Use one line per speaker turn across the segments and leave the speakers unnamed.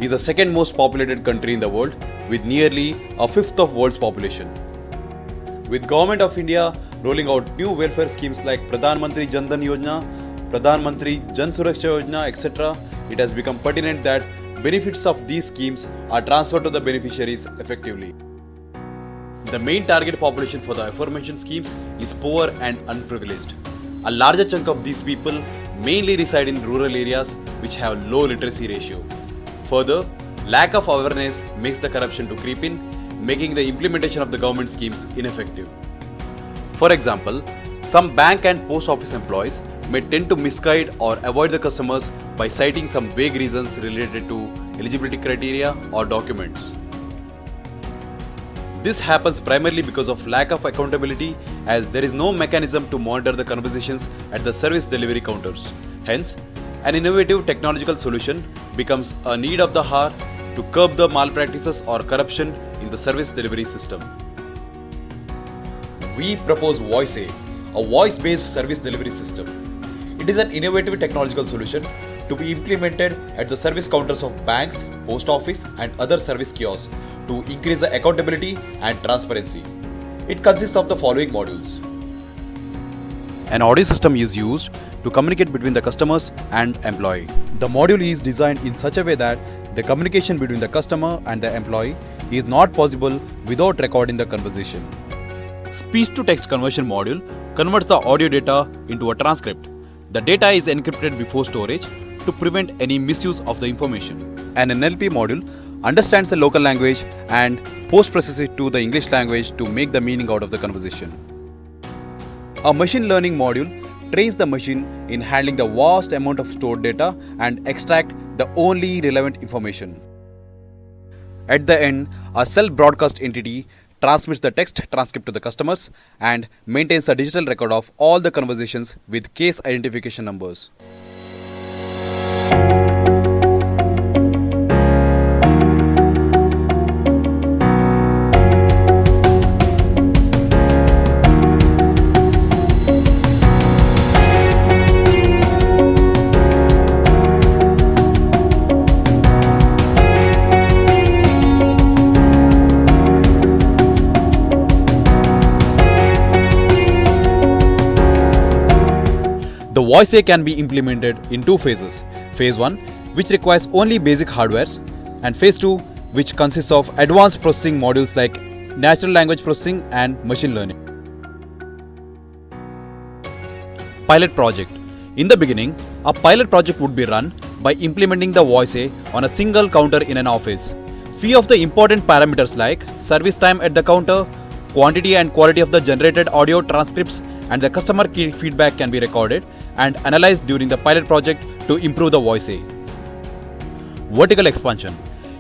is the second most populated country in the world with nearly a fifth of world's population. With Government of India rolling out new welfare schemes like Pradhan Mantri Jan Dhan Yojana, Pradhan Mantri Jan Suraksha Yojana, etc., it has become pertinent that benefits of these schemes are transferred to the beneficiaries effectively. The main target population for the aforementioned schemes is poor and unprivileged. A larger chunk of these people mainly reside in rural areas which have low literacy ratio. Further, lack of awareness makes the corruption to creep in, making the implementation of the government schemes ineffective. For example, some bank and post office employees may tend to misguide or avoid the customers by citing some vague reasons related to eligibility criteria or documents. This happens primarily because of lack of accountability, as there is no mechanism to monitor the conversations at the service delivery counters. Hence, an innovative technological solution becomes a need of the hour to curb the malpractices or corruption in the service delivery system. We propose VoiSe, a voice-based service delivery system. It is an innovative technological solution to be implemented at the service counters of banks, post office and other service kiosks to increase the accountability and transparency. It consists of the following modules. An audio system is used to communicate between the customers and employee. The module is designed in such a way that the communication between the customer and the employee is not possible without recording the conversation. Speech-to-text conversion module converts the audio data into a transcript. The data is encrypted before storage to prevent any misuse of the information. An NLP module understands the local language and post-processes it to the English language to make the meaning out of the conversation. A machine learning module trains the machine in handling the vast amount of stored data and extract the only relevant information. At the end, a self-broadcast entity transmits the text transcript to the customers and maintains a digital record of all the conversations with case identification numbers. The VoiSe can be implemented in two phases. Phase 1, which requires only basic hardwares, and Phase 2, which consists of advanced processing modules like natural language processing and machine learning. Pilot project. In the beginning, a pilot project would be run by implementing the VoiSe on a single counter in an office. Few of the important parameters like service time at the counter, quantity and quality of the generated audio transcripts, and the customer key feedback can be recorded and analyzed during the pilot project to improve the VoiSe. Vertical expansion.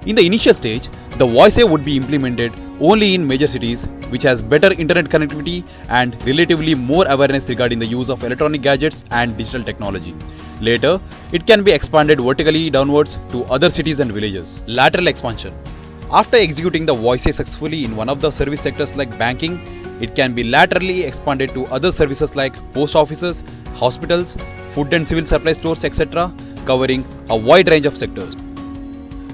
In the initial stage, the VoiSe would be implemented only in major cities which has better internet connectivity and relatively more awareness regarding the use of electronic gadgets and digital technology. Later, it can be expanded vertically downwards to other cities and villages. Lateral expansion. After executing the VoiSe successfully in one of the service sectors like banking, it can be laterally expanded to other services like post offices, hospitals, food and civil supply stores, etc., covering a wide range of sectors.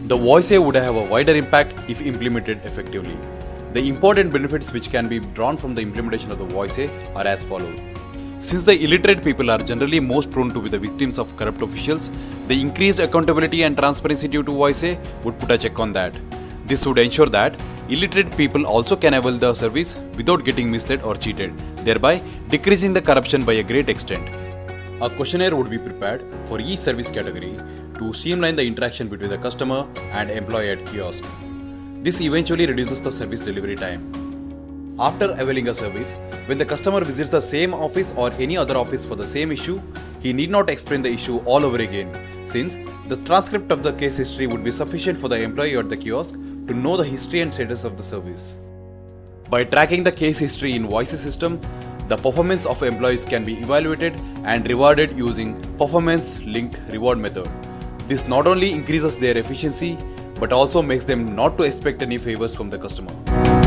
The VoiSe would have a wider impact if implemented effectively. The important benefits which can be drawn from the implementation of the VoiSe are as follows. Since the illiterate people are generally most prone to be the victims of corrupt officials, the increased accountability and transparency due to VoiSe would put a check on that. This would ensure that illiterate people also can avail the service without getting misled or cheated, thereby decreasing the corruption by a great extent. A questionnaire would be prepared for each service category to streamline the interaction between the customer and employee at kiosk. This eventually reduces the service delivery time. After availing a service, when the customer visits the same office or any other office for the same issue, he need not explain the issue all over again, since the transcript of the case history would be sufficient for the employee at the kiosk to know the history and status of the service. By tracking the case history in VoiSe system, the performance of employees can be evaluated and rewarded using performance-linked reward method. This not only increases their efficiency but also makes them not to expect any favors from the customer.